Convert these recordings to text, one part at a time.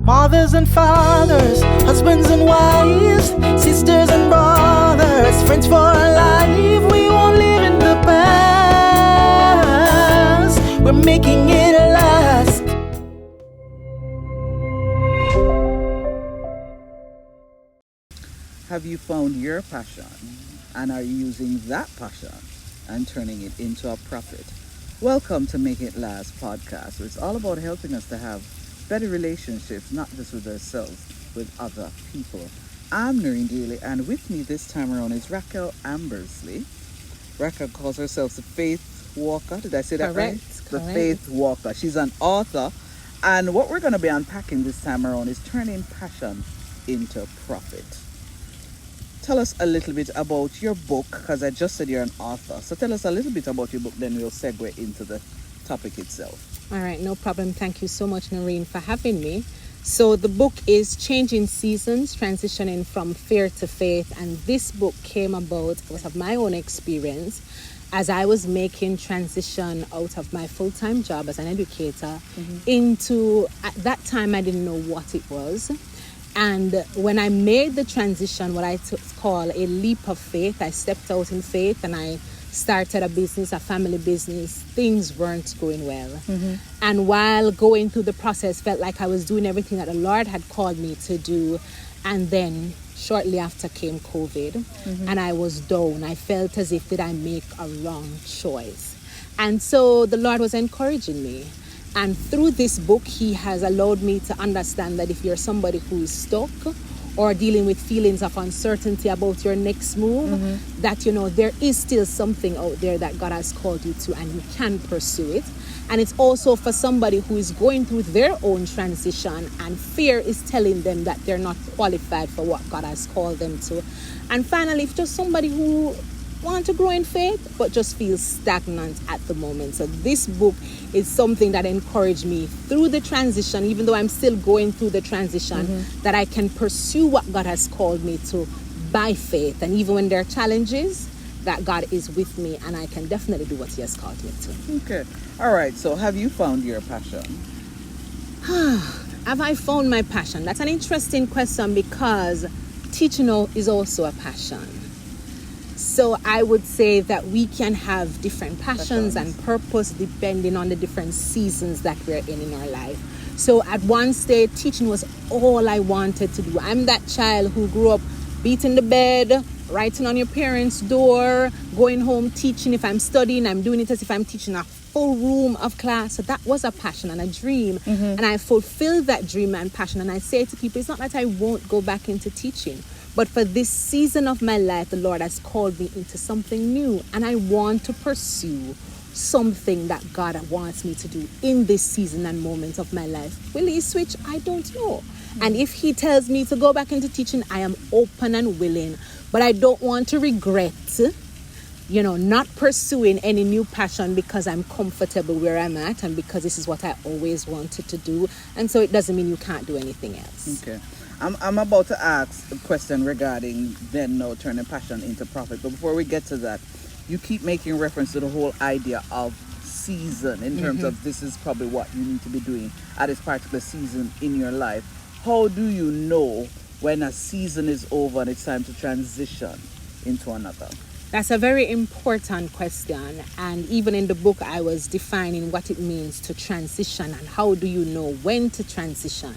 Mothers and fathers, husbands and wives, sisters and brothers, friends for life. We won't live in the past. We're making it last. Have you found your passion, and are you using that passion and turning it into a profit? Welcome to Make It Last podcast, where it's all about helping us to have better relationships, not just with ourselves, with other people. I'm Noreen Daly, and with me this time around is Racquel Ambursley. Racquel calls herself the Faith Walker. Did I say that right? The Faith Walker. She's an author, and what we're going to be unpacking this time around is turning passion into profit. Tell us a little bit about your book, because I just said you're an author. So tell us a little bit about your book, then we'll segue into the topic itself. All right, no problem. Thank you so much, Noreen, for having me. So the book is Changing Seasons, Transitioning from Fear to Faith. And this book came about out of my own experience as I was making transition out of my full-time job as an educator into, at that time, I didn't know what it was. And when I made the transition, what I call a leap of faith, I stepped out in faith and I started a business, a family business. Things weren't going well. And while going through the process, felt like I was doing everything that the Lord had called me to do. And then shortly after came COVID and I was down. I felt as if, did I make a wrong choice? And so the Lord was encouraging me. And through this book, he has allowed me to understand that if you're somebody who is stuck or dealing with feelings of uncertainty about your next move, that, you know, there is still something out there that God has called you to and you can pursue it. And it's also for somebody who is going through their own transition and fear is telling them that they're not qualified for what God has called them to. And finally, if just somebody who want to grow in faith but just feel stagnant at the moment. So this book is something that encouraged me through the transition, even though I'm still going through the transition, that I can pursue what God has called me to by faith. And even when there are challenges, that God is with me and I can definitely do what he has called me to. Okay. All right. So have you found your passion? Have I found my passion? That's an interesting question because teaching is also a passion. So I would say that we can have different passions and purpose depending on the different seasons that we're in our life. So at one stage, teaching was all I wanted to do. I'm that child who grew up beating the bed, writing on your parents' door, going home teaching. If I'm studying, I'm doing it as if I'm teaching a full room of class. So that was a passion and a dream. And I fulfilled that dream and passion. And I say to people, it's not that I won't go back into teaching. But for this season of my life, the Lord has called me into something new. And I want to pursue something that God wants me to do in this season and moment of my life. Will he switch? I don't know. And if he tells me to go back into teaching, I am open and willing. But I don't want to regret, not pursuing any new passion because I'm comfortable where I'm at and because this is what I always wanted to do. And so it doesn't mean you can't do anything else. Okay. I'm about to ask a question regarding then now turning passion into profit. But before we get to that, you keep making reference to the whole idea of season in terms of this is probably what you need to be doing at this particular season in your life. How do you know when a season is over and it's time to transition into another? That's a very important question. And even in the book, I was defining what it means to transition and how do you know when to transition.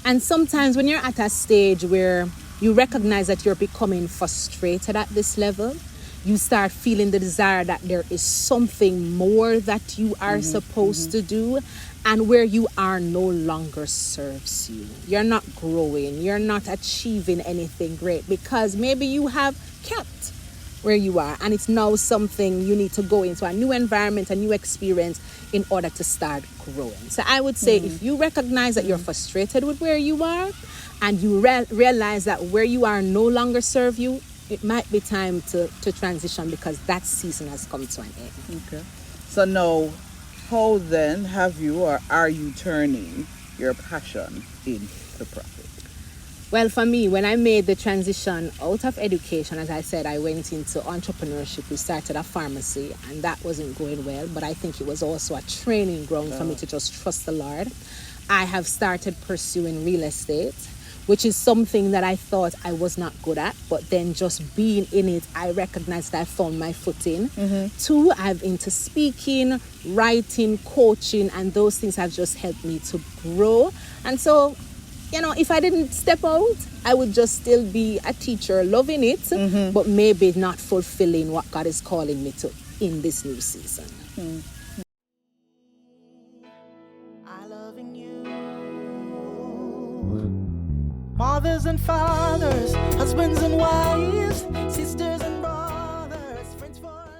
And sometimes when you're at a stage where you recognize that you're becoming frustrated at this level, you start feeling the desire that there is something more that you are supposed to do, and where you are no longer serves you. You're not growing, you're not achieving anything great because maybe you have kept where you are and it's now something you need to go into a new environment, a new experience in order to start growing. So I would say if you recognize that you're frustrated with where you are and you realize that where you are no longer serve you, it might be time to transition because that season has come to an end. Okay. So now, how then have you or are you turning your passion into profit? Well, for me, when I made the transition out of education, as I said, I went into entrepreneurship. We started a pharmacy, and that wasn't going well. But I think it was also a training ground for me to just trust the Lord. I have started pursuing real estate, which is something that I thought I was not good at, but then just being in it, I recognized I found my footing. 2, I'm into speaking, writing, coaching, and those things have just helped me to grow. And so, if I didn't step out, I would just still be a teacher, loving it, but maybe not fulfilling what God is calling me to in this new season. I loving you. Mothers and fathers, husbands and wives, sisters and brothers, friends for life.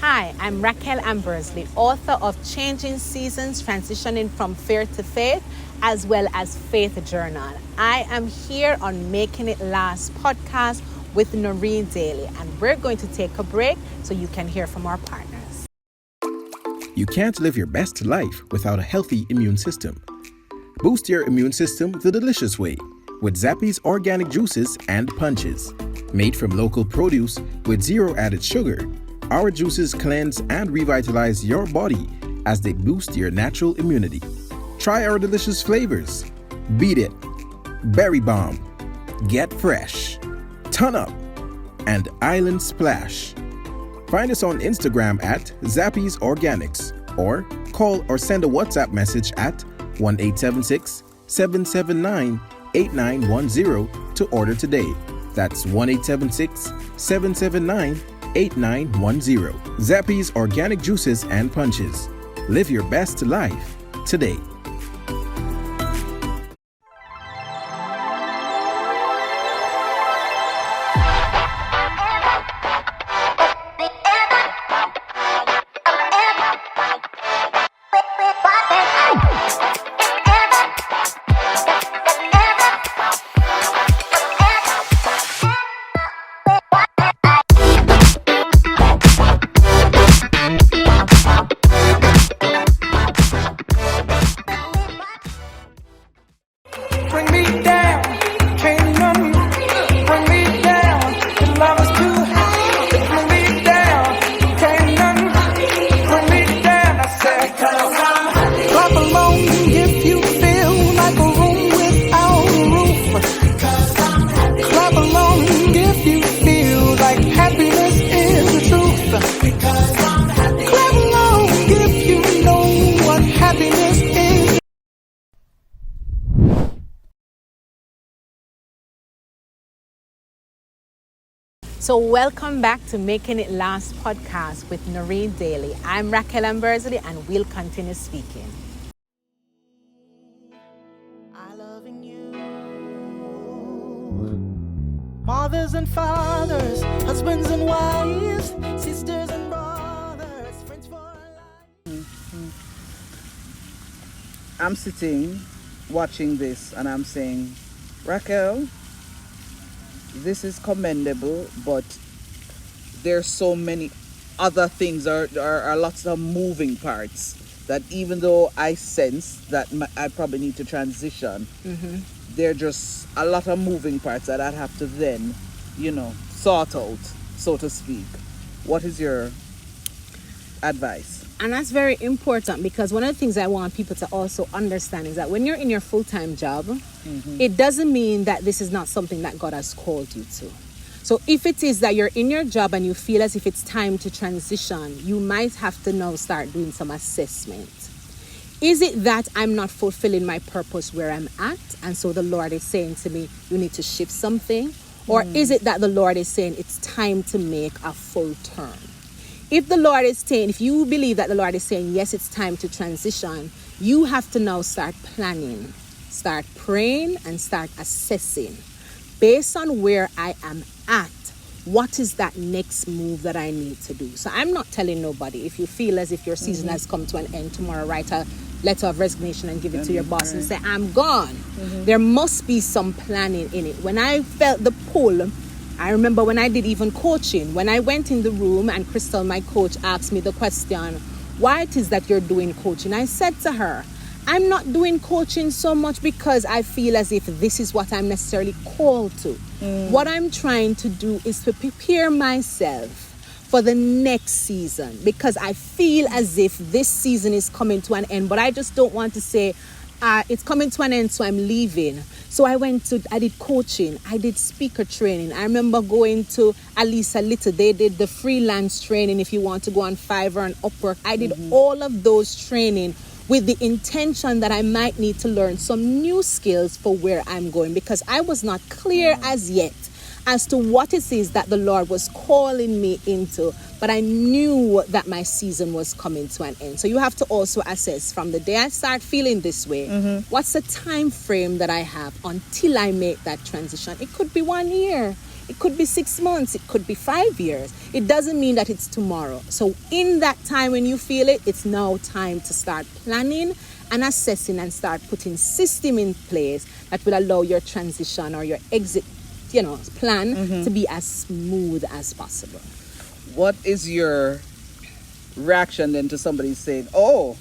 Hi, I'm Racquel Ambursley, author of Changing Seasons, Transitioning from Fear to Faith, as well as Faith Journal. I am here on Making It Last podcast with Noreen Daly, and we're going to take a break so you can hear from our partners. You can't live your best life without a healthy immune system. Boost your immune system the delicious way with Zappy's organic juices and punches. Made from local produce with zero added sugar, our juices cleanse and revitalize your body as they boost your natural immunity. Try our delicious flavors: Beat It, Berry Bomb, Get Fresh, Ton Up, and Island Splash. Find us on Instagram at Zappy's Organics, or call or send a WhatsApp message at 1-876-779-8910 to order today. That's 1-876-779-8910. Zappy's Organic Juices and Punches. Live your best life today. Bring me down, can't none bring me down. The love is too high. Bring me down, can't none bring me down. I said, clap along if you feel like a room without a roof. Clap along if you feel like happiness is the truth. Clap along if you know what happiness is. So welcome back to Making It Last podcast with Noreen Daly. I'm Racquel Ambursley, and we'll continue speaking. I loving you. Mothers and fathers, husbands and wives, sisters and brothers, friends for life. I'm sitting watching this and I'm saying, Racquel, this is commendable, but there's so many other things, there are lots of moving parts that even though I sense that I probably need to transition, there are just a lot of moving parts that I'd have to then, sort out, so to speak. What is your advice? And that's very important, because one of the things I want people to also understand is that when you're in your full-time job, it doesn't mean that this is not something that God has called you to. So if it is that you're in your job and you feel as if it's time to transition, you might have to now start doing some assessment. Is it that I'm not fulfilling my purpose where I'm at, and so the Lord is saying to me, you need to shift something? Or is it that the Lord is saying it's time to make a full turn? If the Lord is saying, if you believe that the Lord is saying, yes, it's time to transition, you have to now start planning, start praying, and start assessing. Based on where I am at, what is that next move that I need to do? So I'm not telling nobody, if you feel as if your season has come to an end tomorrow, write a letter of resignation and give it to your boss and say, I'm gone. There must be some planning in it. When I felt the pull, I remember when I did even coaching, when I went in the room and Crystal, my coach, asked me the question, why it is that you're doing coaching? I said to her, I'm not doing coaching so much because I feel as if this is what I'm necessarily called to. What I'm trying to do is to prepare myself for the next season, because I feel as if this season is coming to an end, but I just don't want to say it's coming to an end, so I'm leaving. So I did coaching, I did speaker training. I remember going to Alisa Little, they did the freelance training if you want to go on Fiverr and Upwork. I did all of those training with the intention that I might need to learn some new skills for where I'm going, because I was not clear as yet as to what it is that the Lord was calling me into, but I knew that my season was coming to an end. So you have to also assess, from the day I start feeling this way, what's the time frame that I have until I make that transition. It could be 1 year, it could be 6 months, it could be 5 years. It doesn't mean that it's tomorrow. So in that time when you feel it, it's now time to start planning and assessing and start putting system in place that will allow your transition or your exit plan to be as smooth as possible. What is your reaction then to somebody saying, oh,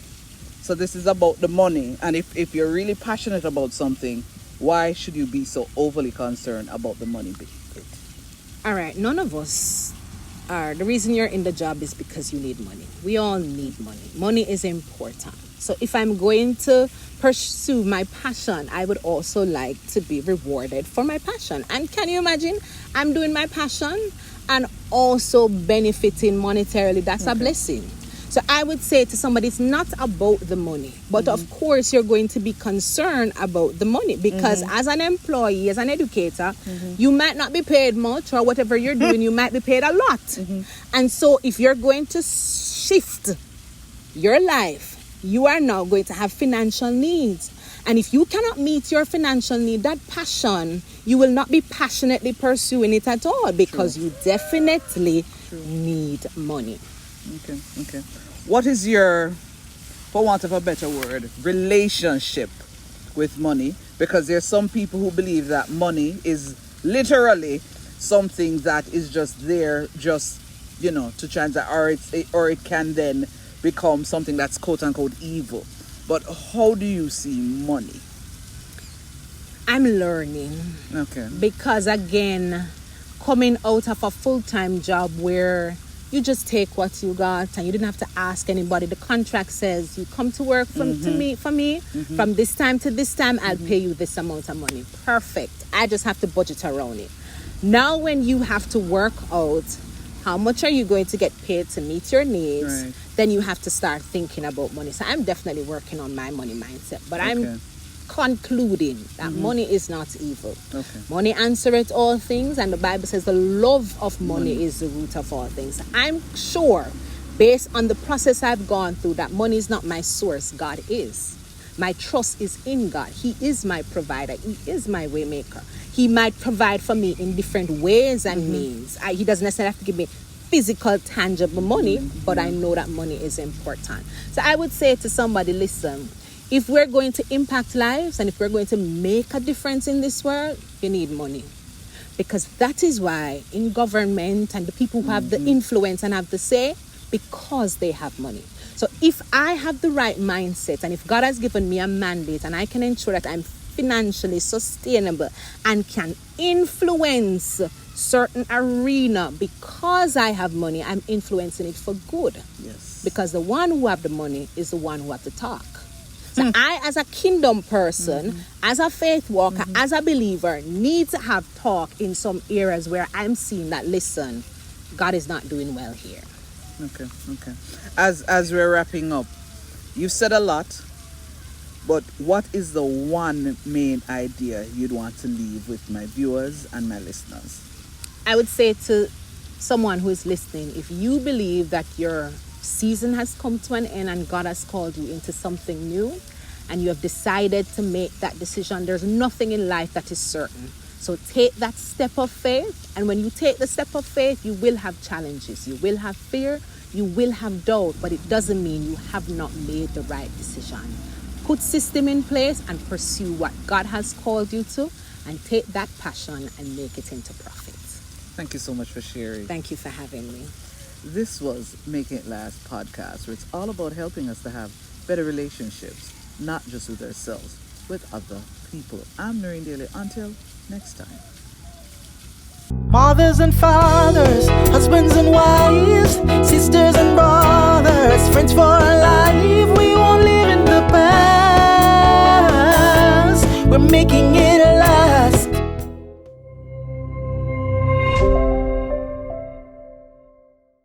so this is about the money, and if you're really passionate about something, why should you be so overly concerned about the money bit? All right, none of us are. The reason you're in the job is because you need money. We all need money. Money is important. So if I'm going to pursue my passion, I would also like to be rewarded for my passion. And can you imagine, I'm doing my passion and also benefiting monetarily? That's a blessing. So I would say to somebody, it's not about the money, but of course you're going to be concerned about the money, because as an employee, as an educator, you might not be paid much, or whatever you're doing, you might be paid a lot. And so if you're going to shift your life, you are now going to have financial needs. And if you cannot meet your financial need, that passion, you will not be passionately pursuing it at all, because you definitely need money. Okay. What is your, for want of a better word, relationship with money? Because there's some people who believe that money is literally something that is just there, just, to transact, or it can then become something that's quote unquote evil. But how do you see money? I'm learning. Okay. Because again, coming out of a full-time job where you just take what you got and you didn't have to ask anybody. The contract says you come to work for me from this time to this time, I'll pay you this amount of money. Perfect. I just have to budget around it. Now when you have to work out how much are you going to get paid to meet your needs, then you have to start thinking about money. So I'm definitely working on my money mindset, but I'm concluding that money is not evil. Money answereth all things, and the Bible says the love of money is the root of all things. I'm sure, based on the process I've gone through, that money is not my source. God is. My trust is in God. He is my provider. He is my way maker. He might provide for me in different ways and means. He doesn't necessarily have to give me physical, tangible money, but I know that money is important. So I would say to somebody, listen, if we're going to impact lives and if we're going to make a difference in this world, you need money. Because that is why in government and the people who have the influence and have the say, because they have money. So if I have the right mindset and if God has given me a mandate and I can ensure that I'm financially sustainable and can influence certain arena because I have money, I'm influencing it for good. Yes. Because the one who have the money is the one who have to talk. So I, as a kingdom person, as a faith walker, as a believer, need to have talk in some areas where I'm seeing that, listen, God is not doing well here. Okay. As we're wrapping up, you've said a lot, but what is the one main idea you'd want to leave with my viewers and my listeners? I would say to someone who is listening, if you believe that your season has come to an end and God has called you into something new and you have decided to make that decision, there's nothing in life that is certain. So take that step of faith, and when you take the step of faith, you will have challenges, you will have fear, you will have doubt, but it doesn't mean you have not made the right decision. Put system in place and pursue what God has called you to, and take that passion and make it into profit. Thank you so much for sharing. Thank you for having me. This was Making It Last podcast, where it's all about helping us to have better relationships, not just with ourselves, with other people. I'm Noreen Daly. Until next time. Mothers and fathers, husbands and wives, sisters and brothers, friends for life. We won't live in the past. We're making